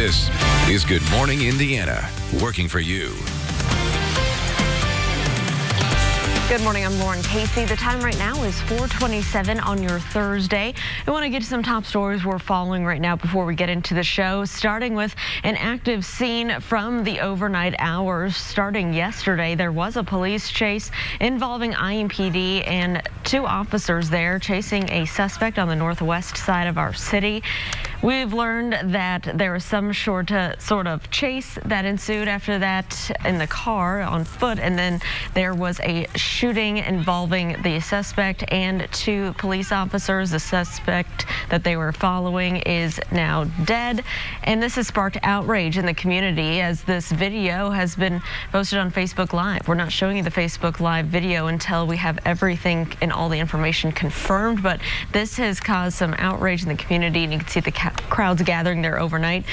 This is Good Morning Indiana, working for you. Good morning, I'm Lauren Casey. The time right now is 4:27 on your Thursday. I want to get to some top stories we're following right now before we get into the show, starting with an active scene from the overnight hours. Starting yesterday, there was a police chase involving IMPD and two officers there chasing a suspect on the northwest side of our city. We've learned that there was some sort of chase that ensued after that in the car on foot, and then there was a shooting involving the suspect and two police officers. The suspect that they were following is now dead, and this has sparked outrage in the community as this video has been posted on Facebook Live. We're not showing you the Facebook Live video until we have everything and all the information confirmed, but this has caused some outrage in the community, and you can see the crowds gathering there overnight.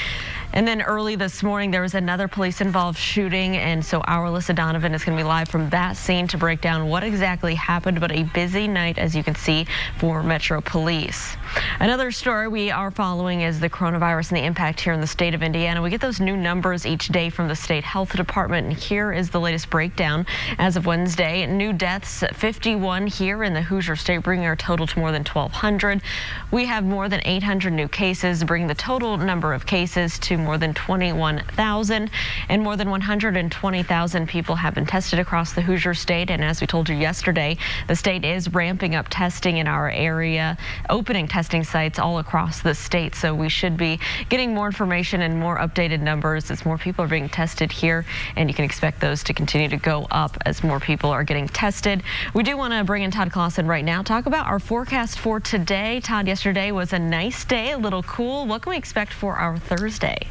And then early this morning, there was another police-involved shooting, and so our Alyssa Donovan is going to be live from that scene to break down what exactly happened, but a busy night, as you can see, for Metro Police. Another story we are following is the coronavirus and the impact here in the state of Indiana. We get those new numbers each day from the state health department, and here is the latest breakdown. As of Wednesday, new deaths, 51 here in the Hoosier State, bringing our total to more than 1,200. We have more than 800 new cases, bringing the total number of cases to more than 21,000, and more than 120,000 people have been tested across the Hoosier State. And as we told you yesterday, the state is ramping up testing in our area, opening testing sites all across the state. So we should be getting more information and more updated numbers as more people are being tested here, and you can expect those to continue to go up as more people are getting tested. We do want to bring in Todd Clausen right now, talk about our forecast for today. Todd, yesterday was a nice day, a little cool. What can we expect for our Thursday?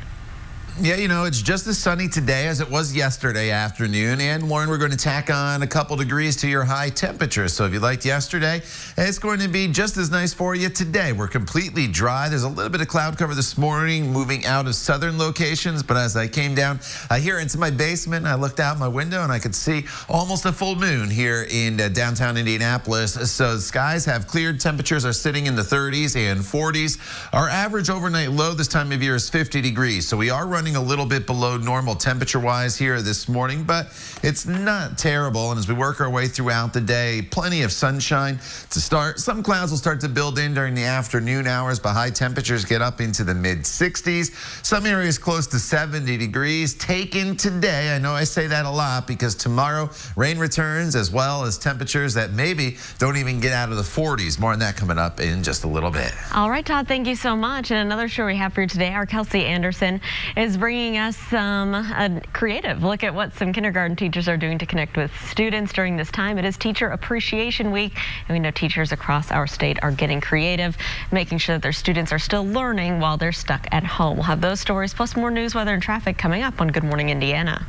Yeah, you know, it's just as sunny today as it was yesterday afternoon. And, Warren, we're going to tack on a couple degrees to your high temperature. So if you liked yesterday, it's going to be just as nice for you today. We're completely dry. There's a little bit of cloud cover this morning moving out of southern locations. But as I came down here into my basement, I looked out my window and I could see almost a full moon here in downtown Indianapolis. So the skies have cleared. Temperatures are sitting in the 30s and 40s. Our average overnight low this time of year is 50 degrees. So we are running a little bit below normal temperature-wise here this morning, but it's not terrible. And as we work our way throughout the day, plenty of sunshine to start. Some clouds will start to build in during the afternoon hours, but high temperatures get up into the mid-60s. Some areas close to 70 degrees. Taken today, I know I say that a lot because tomorrow rain returns, as well as temperatures that maybe don't even get out of the 40s. More on that coming up in just a little bit. All right, Todd, thank you so much. And another show we have for you today, our Kelsey Anderson is bringing us a creative look at what some kindergarten teachers are doing to connect with students during this time. It is Teacher Appreciation Week, and we know teachers across our state are getting creative, making sure that their students are still learning while they're stuck at home. We'll have those stories plus more news, weather, and traffic coming up on Good Morning Indiana.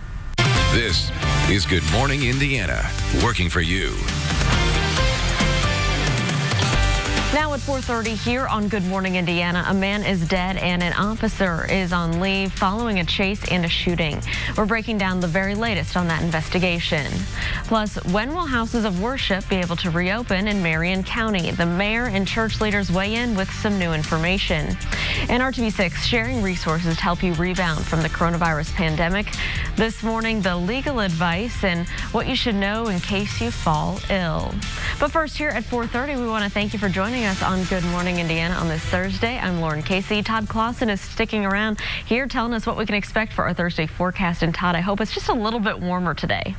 This is Good Morning Indiana, working for you. Now at 4:30 here on Good Morning Indiana, a man is dead and an officer is on leave following a chase and a shooting. We're breaking down the very latest on that investigation. Plus, when will houses of worship be able to reopen in Marion County? The mayor and church leaders weigh in with some new information. And RTV6 sharing resources to help you rebound from the coronavirus pandemic. This morning, the legal advice and what you should know in case you fall ill. But first, here at 4:30, we want to thank you for joining us on Good Morning Indiana on this Thursday. I'm Lauren Casey. Todd Clausen is sticking around here telling us what we can expect for our Thursday forecast. And Todd, I hope it's just a little bit warmer today.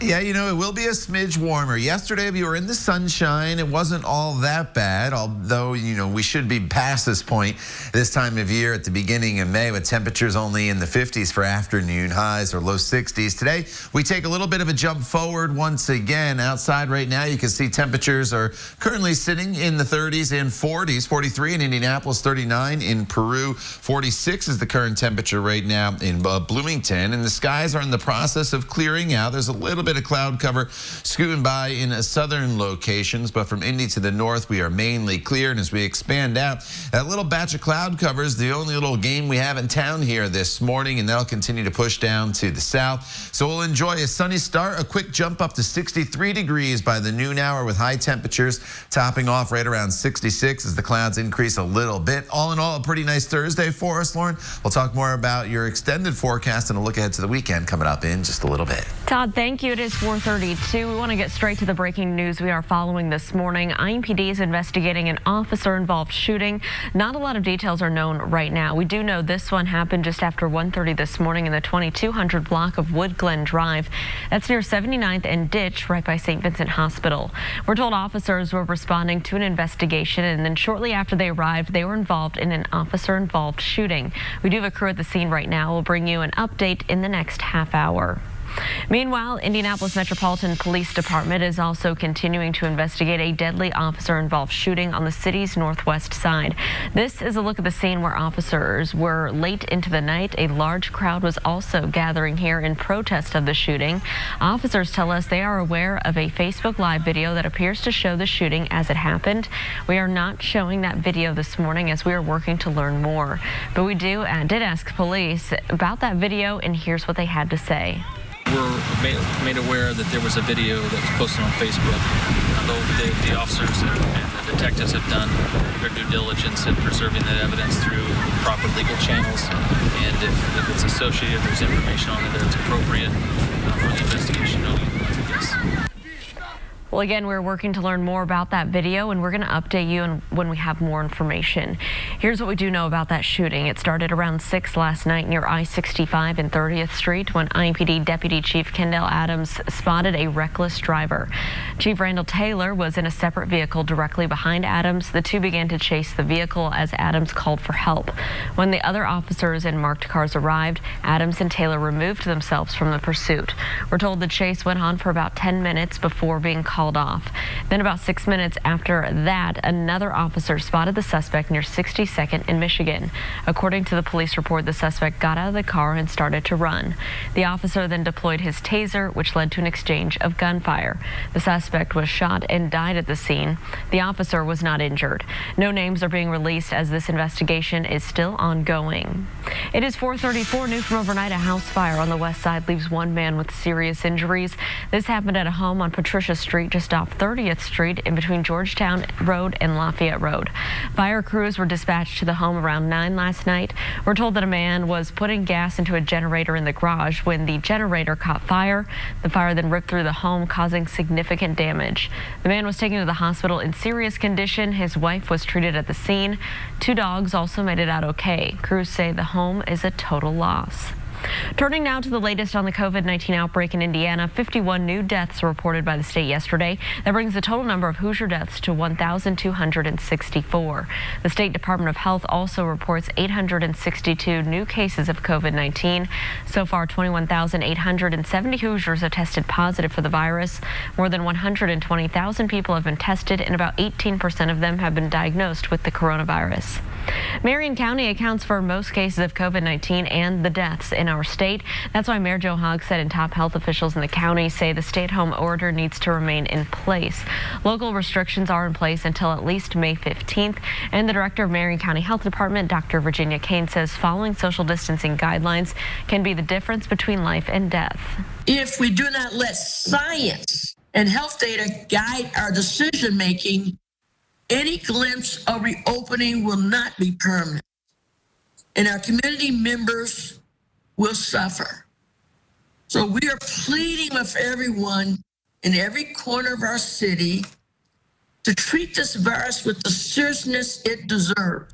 Yeah, you know, it will be a smidge warmer. Yesterday, we were in the sunshine. It wasn't all that bad, although, you know, we should be past this point this time of year at the beginning of May with temperatures only in the 50s for afternoon highs or low 60s. Today, we take a little bit of a jump forward once again. Outside right now, you can see temperatures are currently sitting in the 30s and 40s. 43 in Indianapolis, 39 in Peru, 46 is the current temperature right now in Bloomington. And the skies are in the process of clearing out. There's a little bit bit of cloud cover scooting by in southern locations, but from Indy to the north, we are mainly clear. And as we expand out, that little batch of cloud cover is the only little game we have in town here this morning, and that'll continue to push down to the south. So we'll enjoy a sunny start, a quick jump up to 63 degrees by the noon hour with high temperatures topping off right around 66 as the clouds increase a little bit. All in all, a pretty nice Thursday for us, Lauren. We'll talk more about your extended forecast and a look ahead to the weekend coming up in just a little bit. Todd, thank you. It is 4:32. We want to get straight to the breaking news we are following this morning. IMPD is investigating an officer-involved shooting. Not a lot of details are known right now. We do know this one happened just after 1:30 this morning in the 2200 block of Wood Glen Drive. That's near 79th and Ditch, right by St. Vincent Hospital. We're told officers were responding to an investigation, and then shortly after they arrived, they were involved in an officer-involved shooting. We do have a crew at the scene right now. We'll bring you an update in the next half hour. Meanwhile, Indianapolis Metropolitan Police Department is also continuing to investigate a deadly officer-involved shooting on the city's northwest side. This is a look at the scene where officers were late into the night. A large crowd was also gathering here in protest of the shooting. Officers tell us they are aware of a Facebook Live video that appears to show the shooting as it happened. We are not showing that video this morning as we are working to learn more. But we did ask police about that video, and here's what they had to say. We're made aware that there was a video that was posted on Facebook. Although the officers and the detectives have done their due diligence in preserving that evidence through proper legal channels, and if it's associated, there's information on it that's appropriate for the investigation. Yes. Well, again, we're working to learn more about that video, and we're going to update you when we have more information. Here's what we do know about that shooting. It started around 6 last night near I-65 and 30th Street when IMPD Deputy Chief Kendall Adams spotted a reckless driver. Chief Randall Taylor was in a separate vehicle directly behind Adams. The two began to chase the vehicle as Adams called for help. When the other officers in marked cars arrived, Adams and Taylor removed themselves from the pursuit. We're told the chase went on for about 10 minutes before being called off. Then about 6 minutes after that, another officer spotted the suspect near 62nd in Michigan. According to the police report, the suspect got out of the car and started to run. The officer then deployed his taser, which led to an exchange of gunfire. The suspect was shot and died at the scene. The officer was not injured. No names are being released as this investigation is still ongoing. It is 4:34. New from overnight, a house fire on the west side leaves one man with serious injuries. This happened at a home on Patricia Street, just off 30th Street in between Georgetown Road and Lafayette Road. Fire crews were dispatched to the home around 9 last night. We're told that a man was putting gas into a generator in the garage when the generator caught fire. The fire then ripped through the home, causing significant damage. The man was taken to the hospital in serious condition. His wife was treated at the scene. 2 dogs also made it out okay. Crews say the home is a total loss. Turning now to the latest on the COVID-19 outbreak in Indiana, 51 new deaths were reported by the state yesterday. That brings the total number of Hoosier deaths to 1,264. The State Department of Health also reports 862 new cases of COVID-19. So far, 21,870 Hoosiers have tested positive for the virus. More than 120,000 people have been tested, and about 18% of them have been diagnosed with the coronavirus. Marion County accounts for most cases of COVID-19 and the deaths in our state. That's why Mayor Joe Hogg said, and top health officials in the county say the stay-at-home order needs to remain in place. Local restrictions are in place until at least May 15th, and the director of Marion County Health Department, Dr. Virginia Kane, says following social distancing guidelines can be the difference between life and death. If we do not let science and health data guide our decision-making, any glimpse of reopening will not be permanent, and our community members will suffer. So we are pleading with everyone in every corner of our city to treat this virus with the seriousness it deserves.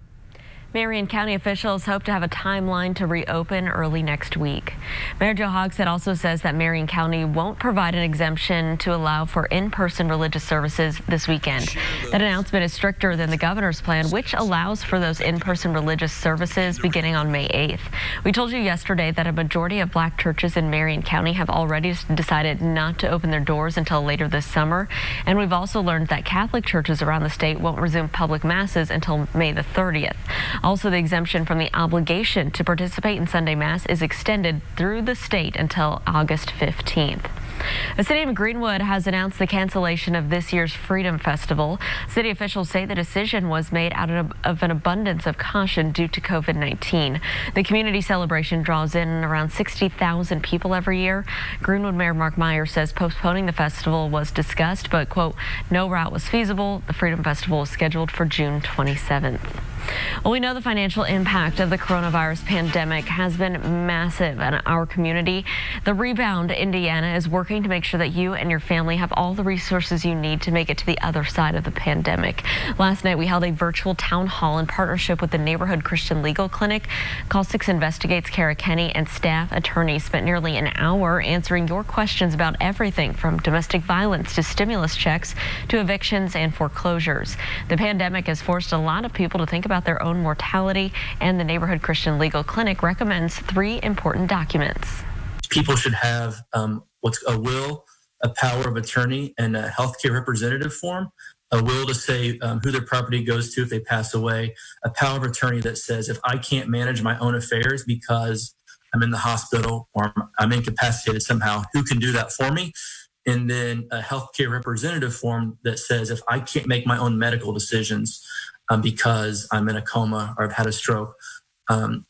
Marion County officials hope to have a timeline to reopen early next week. Mayor Joe Hogg also says that Marion County won't provide an exemption to allow for in-person religious services this weekend. That announcement is stricter than the governor's plan, which allows for those in-person religious services beginning on May 8th. We told you yesterday that a majority of black churches in Marion County have already decided not to open their doors until later this summer. And we've also learned that Catholic churches around the state won't resume public masses until May the 30th. Also, the exemption from the obligation to participate in Sunday Mass is extended through the state until August 15th. The city of Greenwood has announced the cancellation of this year's Freedom Festival. City officials say the decision was made out of an abundance of caution due to COVID-19. The community celebration draws in around 60,000 people every year. Greenwood Mayor Mark Meyer says postponing the festival was discussed, but, quote, no route was feasible. The Freedom Festival is scheduled for June 27th. Well, we know the financial impact of the coronavirus pandemic has been massive in our community. The Rebound Indiana is working to make sure that you and your family have all the resources you need to make it to the other side of the pandemic. Last night, we held a virtual town hall in partnership with the Neighborhood Christian Legal Clinic. Call 6 Investigates Kara Kenny and staff attorneys spent nearly an hour answering your questions about everything from domestic violence to stimulus checks to evictions and foreclosures. The pandemic has forced a lot of people to think about their own mortality, and the Neighborhood Christian Legal Clinic recommends 3 important documents. People should have what's a will, a power of attorney, and a healthcare representative form. A will to say who their property goes to if they pass away. A power of attorney that says if I can't manage my own affairs because I'm in the hospital or I'm incapacitated somehow, who can do that for me? And then a healthcare representative form that says if I can't make my own medical decisions because I'm in a coma or I've had a stroke or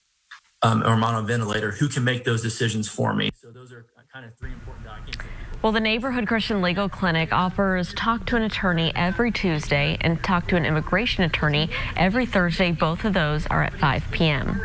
I'm on a ventilator, who can make those decisions for me? So those are kind of 3 important documents. Well, the Neighborhood Christian Legal Clinic offers talk to an attorney every Tuesday and talk to an immigration attorney every Thursday. Both of those are at 5 p.m.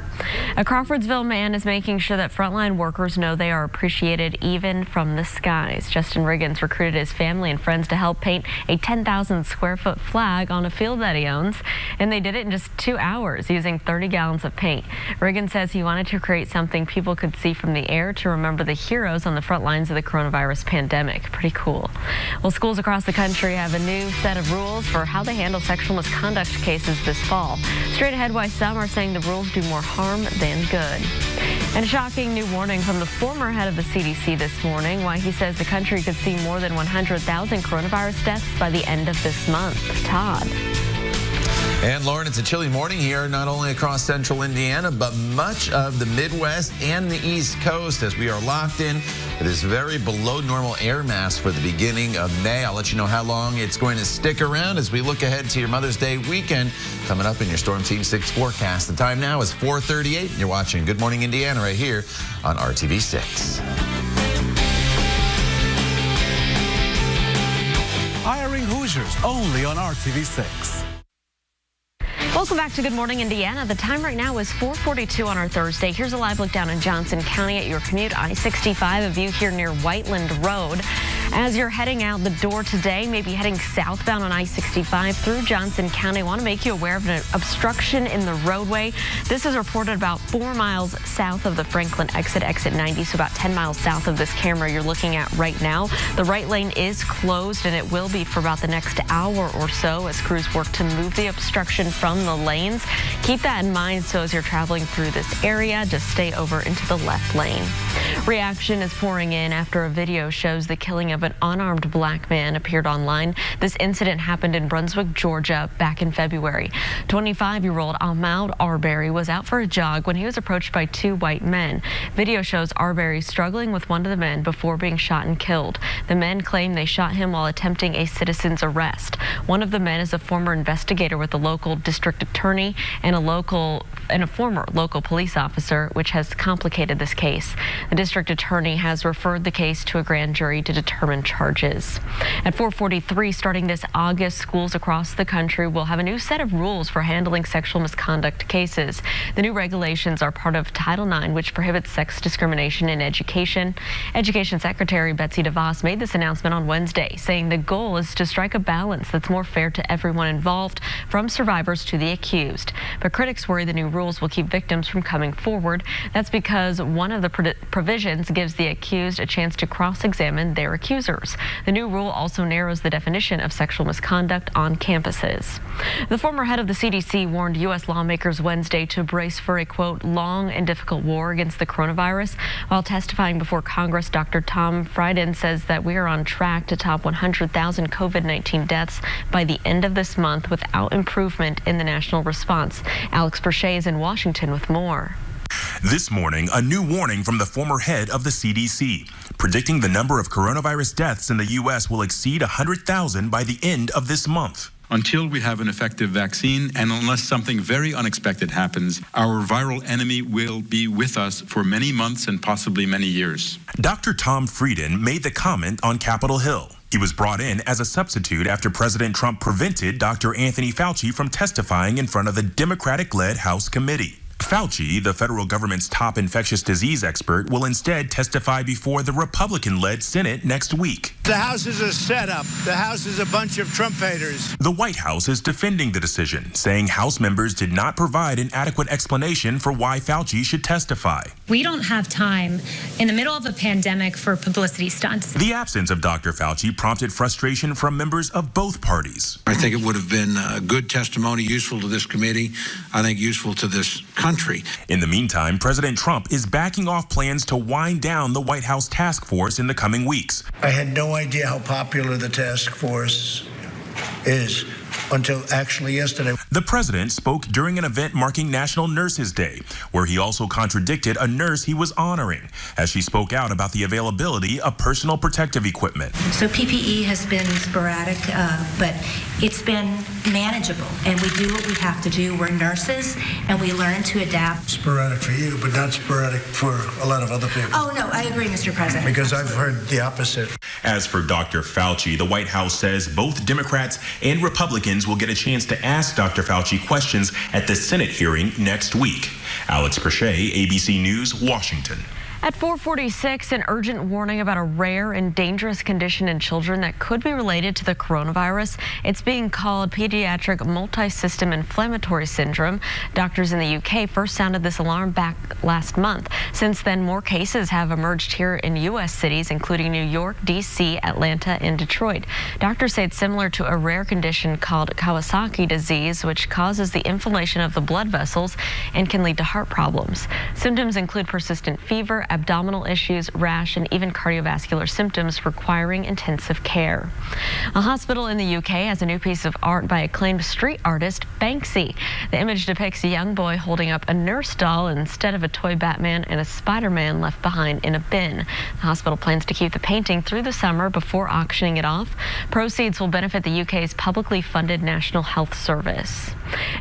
A Crawfordsville man is making sure that frontline workers know they are appreciated even from the skies. Justin Riggins recruited his family and friends to help paint a 10,000 square foot flag on a field that he owns, and they did it in just 2 hours using 30 gallons of paint. Riggins says he wanted to create something people could see from the air to remember the heroes on the front lines of the coronavirus pandemic. Pretty cool. Well, schools across the country have a new set of rules for how they handle sexual misconduct cases this fall. Straight ahead, why some are saying the rules do more harm than good. And a shocking new warning from the former head of the CDC this morning, why he says the country could see more than 100,000 coronavirus deaths by the end of this month. Todd. And Lauren, it's a chilly morning here, not only across central Indiana, but much of the Midwest and the East Coast as we are locked in to this very below normal air mass for the beginning of May. I'll let you know how long it's going to stick around as we look ahead to your Mother's Day weekend coming up in your Storm Team 6 forecast. The time now is 4:38, and you're watching Good Morning Indiana right here on RTV 6. Hiring Hoosiers only on RTV 6. Welcome back to Good Morning Indiana. The time right now is 4:42 on our Thursday. Here's a live look down in Johnson County at your commute. I-65, a view here near Whiteland Road. As you're heading out the door today, maybe heading southbound on I-65 through Johnson County, I want to make you aware of an obstruction in the roadway. This is reported about 4 miles south of the Franklin exit 90, so about 10 miles south of this camera you're looking at right now. The right lane is closed, and it will be for about the next hour or so as crews work to move the obstruction from the lanes. Keep that in mind, so as you're traveling through this area, just stay over into the left lane. Reaction is pouring in after a video shows the killing of an unarmed black man appeared online. This incident happened in Brunswick, Georgia, back in February. 25-year-old Ahmaud Arbery was out for a jog when he was approached by 2 white men. Video shows Arbery struggling with one of the men before being shot and killed. The men claim they shot him while attempting a citizen's arrest. One of the men is a former investigator with the local district attorney and a former local police officer, which has complicated this case. The district attorney has referred the case to a grand jury to determine charges. At 4:43, starting this August, schools across the country will have a new set of rules for handling sexual misconduct cases. The new regulations are part of Title IX, which prohibits sex discrimination in education. Education Secretary Betsy DeVos made this announcement on Wednesday, saying the goal is to strike a balance that's more fair to everyone involved, from survivors to the accused. But critics worry the new rules will keep victims from coming forward. That's because one of the provisions gives the accused a chance to cross-examine their accusers. The new rule also narrows the definition of sexual misconduct on campuses. The former head of the CDC warned U.S. lawmakers Wednesday to brace for a, quote, long and difficult war against the coronavirus. While testifying before Congress, Dr. Tom Frieden says that we are on track to top 100,000 COVID-19 deaths by the end of this month without improvement in the national response. Alex Berche is in Washington with more. This morning, a new warning from the former head of the CDC, predicting the number of coronavirus deaths in the U.S. will exceed 100,000 by the end of this month. Until we have an effective vaccine, and unless something very unexpected happens, our viral enemy will be with us for many months and possibly many years. Dr. Tom Frieden made the comment on Capitol Hill. He was brought in as a substitute after President Trump prevented Dr. Anthony Fauci from testifying in front of the Democratic-led House committee. Fauci, the federal government's top infectious disease expert, will instead testify before the Republican-led Senate next week. The House is a setup. The House is a bunch of Trump haters. The White House is defending the decision, saying House members did not provide an adequate explanation for why Fauci should testify. We don't have time in the middle of a pandemic for publicity stunts. The absence of Dr. Fauci prompted frustration from members of both parties. I think it would have been good testimony, useful to this committee, I think useful to this country. In the meantime, President Trump is backing off plans to wind down the White House task force in the coming weeks. I had no idea how popular the task force is until actually yesterday. The president spoke during an event marking National Nurses Day, where he also contradicted a nurse he was honoring as she spoke out about the availability of personal protective equipment. So PPE has been sporadic, but it's been manageable, and we do what we have to do. We're nurses, and we learn to adapt. Sporadic for you, but not sporadic for a lot of other people. Oh, no, I agree, Mr. President. Because I've heard the opposite. As for Dr. Fauci, the White House says both Democrats and Republicans will get a chance to ask Dr. Fauci questions at the Senate hearing next week. Alex Perche, ABC News, Washington. At 4:46, an urgent warning about a rare and dangerous condition in children that could be related to the coronavirus. It's being called pediatric multisystem inflammatory syndrome. Doctors in the UK first sounded this alarm back last month. Since then, more cases have emerged here in U.S. cities, including New York, D.C., Atlanta, and Detroit. Doctors say it's similar to a rare condition called Kawasaki disease, which causes the inflammation of the blood vessels and can lead to heart problems. Symptoms include persistent fever, abdominal issues, rash, and even cardiovascular symptoms requiring intensive care. A hospital in the UK has a new piece of art by acclaimed street artist Banksy. The image depicts a young boy holding up a nurse doll instead of a toy Batman and a Spider-Man left behind in a bin. The hospital plans to keep the painting through the summer before auctioning it off. Proceeds will benefit the UK's publicly funded National Health Service.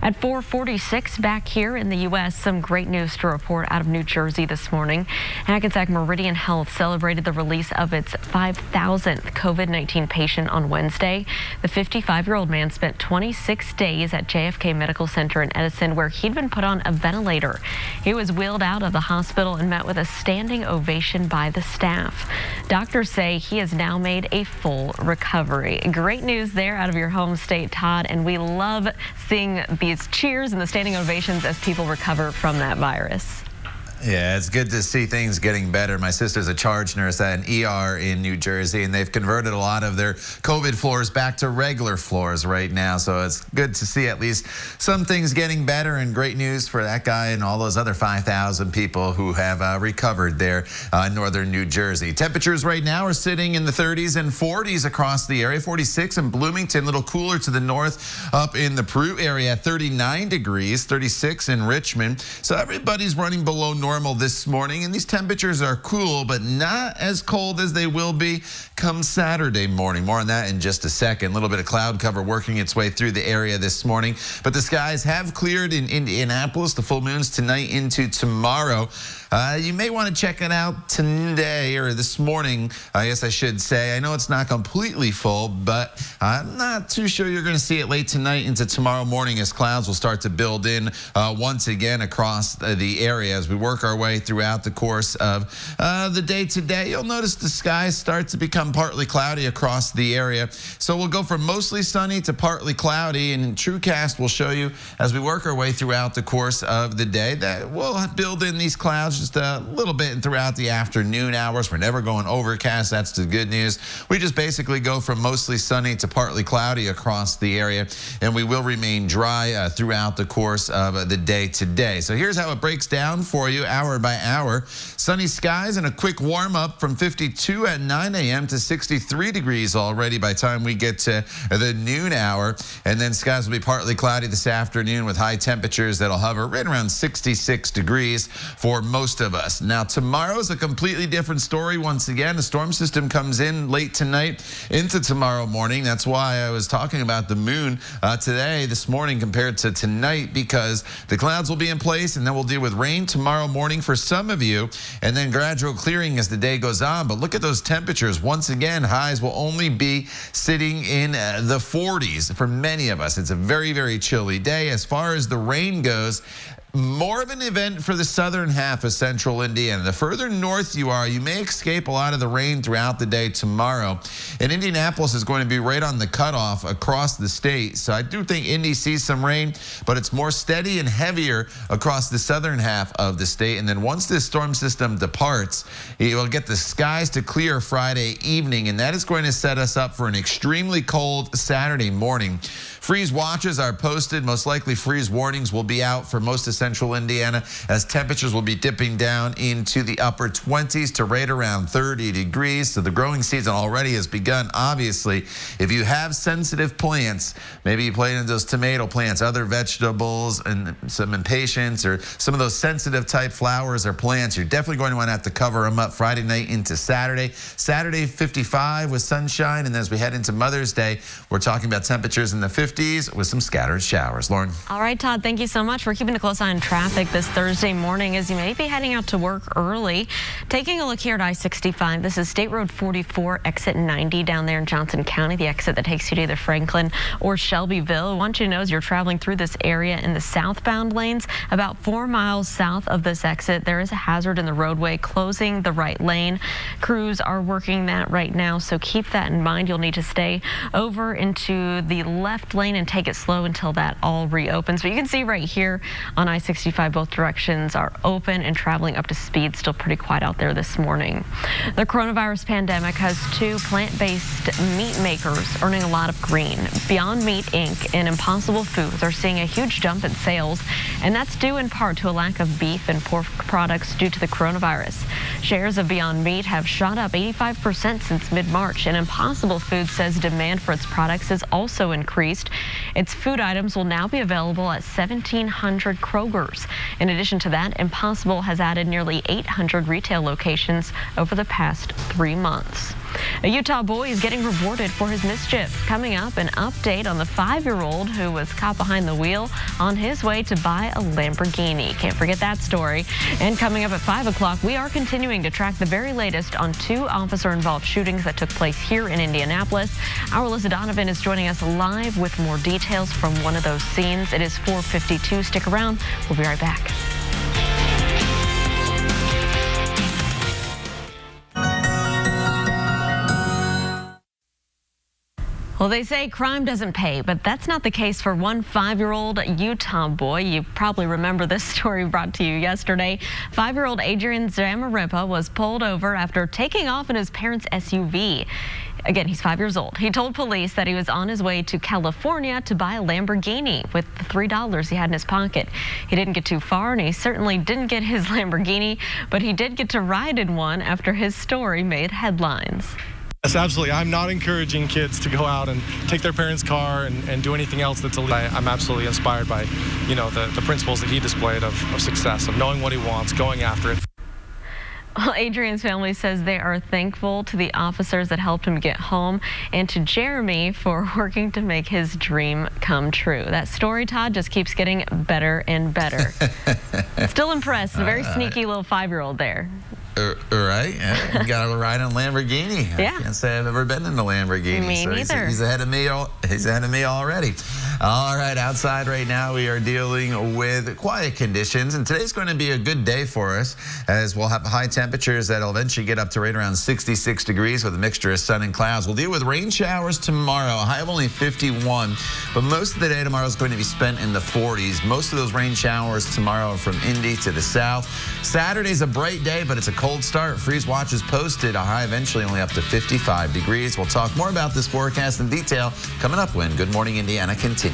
At 4:46 back here in the U.S., some great news to report out of New Jersey this morning. Hackensack Meridian Health celebrated the release of its 5,000th COVID-19 patient on Wednesday. The 55-year-old man spent 26 days at JFK Medical Center in Edison, where he'd been put on a ventilator. He was wheeled out of the hospital and met with a standing ovation by the staff. Doctors say he has now made a full recovery. Great news there out of your home state, Todd, and we love seeing these cheers and the standing ovations as people recover from that virus. Yeah, it's good to see things getting better. My sister's a charge nurse at an ER in New Jersey, and they've converted a lot of their COVID floors back to regular floors right now. So it's good to see at least some things getting better, and great news for that guy and all those other 5,000 people who have recovered there in northern New Jersey. Temperatures right now are sitting in the 30s and 40s across the area. 46 in Bloomington, a little cooler to the north up in the Peru area, 39 degrees, 36 in Richmond. So everybody's running below normal this morning, and these temperatures are cool, but not as cold as they will be come Saturday morning. More on that in just a second. A little bit of cloud cover working its way through the area this morning, but the skies have cleared in Indianapolis. The full moon's tonight into tomorrow. You may want to check it out today, or this morning, I guess I should say. I know it's not completely full, but I'm not too sure you're going to see it late tonight into tomorrow morning as clouds will start to build in once again across the area as we work our way throughout the course of the day today. You'll notice the skies start to become partly cloudy across the area. So we'll go from mostly sunny to partly cloudy, and TrueCast will show you as we work our way throughout the course of the day that we'll build in these clouds just a little bit throughout the afternoon hours. We're never going overcast. That's the good news. We just basically go from mostly sunny to partly cloudy across the area, and we will remain dry throughout the course of the day today. So here's how it breaks down for you hour by hour. Sunny skies and a quick warm up from 52 at 9 a.m. to 63 degrees already by the time we get to the noon hour. And then skies will be partly cloudy this afternoon with high temperatures that'll hover right around 66 degrees for most of us. Now, tomorrow's a completely different story. Once again, the storm system comes in late tonight into tomorrow morning. That's why I was talking about the moon this morning compared to tonight, because the clouds will be in place and then we'll deal with rain tomorrow morning for some of you and then gradual clearing as the day goes on. But look at those temperatures. Once again, highs will only be sitting in the 40s for many of us. It's a very, very chilly day. As far as the rain goes, more of an event for the southern half of central Indiana. The further north you are, you may escape a lot of the rain throughout the day tomorrow. And Indianapolis is going to be right on the cutoff across the state. So I do think Indy sees some rain, but it's more steady and heavier across the southern half of the state. And then once this storm system departs, it will get the skies to clear Friday evening, and that is going to set us up for an extremely cold Saturday morning. Freeze watches are posted. Most likely freeze warnings will be out for most of central Indiana as temperatures will be dipping down into the upper 20s to right around 30 degrees. So the growing season already has begun. Obviously, if you have sensitive plants, maybe you planted those tomato plants, other vegetables, and some impatiens, or some of those sensitive type flowers or plants, you're definitely going to want to have to cover them up Friday night into Saturday. Saturday, 55 with sunshine. And as we head into Mother's Day, we're talking about temperatures in the 50s with some scattered showers. Lauren. All right, Todd, thank you so much. We're keeping a close eye on traffic this Thursday morning as you may be heading out to work early. Taking a look here at I-65, this is State Road 44, exit 90 down there in Johnson County, the exit that takes you to either Franklin or Shelbyville. I want you to know as you're traveling through this area in the southbound lanes, about 4 miles south of this exit, there is a hazard in the roadway closing the right lane. Crews are working that right now, so keep that in mind. You'll need to stay over into the left lane and take it slow until that all reopens. But you can see right here on I-65, both directions are open and traveling up to speed. Still pretty quiet out there this morning. The coronavirus pandemic has two plant-based meat makers earning a lot of green. Beyond Meat, Inc. and Impossible Foods are seeing a huge jump in sales, and that's due in part to a lack of beef and pork products due to the coronavirus. Shares of Beyond Meat have shot up 85% since mid-March, and Impossible Foods says demand for its products has also increased. Its food items will now be available at 1,700 Kroger's. In addition to that, Impossible has added nearly 800 retail locations over the past 3 months. A Utah boy is getting rewarded for his mischief. Coming up, an update on the 5-year-old who was caught behind the wheel on his way to buy a Lamborghini. Can't forget that story. And coming up at 5 o'clock, we are continuing to track the very latest on 2 officer-involved shootings that took place here in Indianapolis. Our Alyssa Donovan is joining us live with more details from one of those scenes. It is 4:52. Stick around. We'll be right back. Well, they say crime doesn't pay, but that's not the case for one 5-year-old Utah boy. You probably remember this story brought to you yesterday. 5-year-old Adrian Zamarripa was pulled over after taking off in his parents' SUV. Again, he's 5 years old. He told police that he was on his way to California to buy a Lamborghini with the $3 he had in his pocket. He didn't get too far, and he certainly didn't get his Lamborghini, but he did get to ride in one after his story made headlines. Yes, absolutely. I'm not encouraging kids to go out and take their parents' car and do anything else that's illegal. I'm absolutely inspired by, the principles that he displayed of success, of knowing what he wants, going after it. Well, Adrian's family says they are thankful to the officers that helped him get home and to Jeremy for working to make his dream come true. That story, Todd, just keeps getting better and better. Still impressed. A very sneaky little 5-year-old there. Right? Yeah, you got to ride on Lamborghini. Yeah. I can't say I've ever been in a Lamborghini. Me neither. He's ahead of me. He's ahead of me already. All right, outside right now we are dealing with quiet conditions, and today's going to be a good day for us as we'll have high temperatures that'll eventually get up to right around 66 degrees with a mixture of sun and clouds. We'll deal with rain showers tomorrow, a high of only 51, but most of the day tomorrow is going to be spent in the 40s. Most of those rain showers tomorrow are from Indy to the south. Saturday's a bright day, but it's a cold start. Freeze watches posted, a high eventually only up to 55 degrees. We'll talk more about this forecast in detail coming up when Good Morning Indiana continues.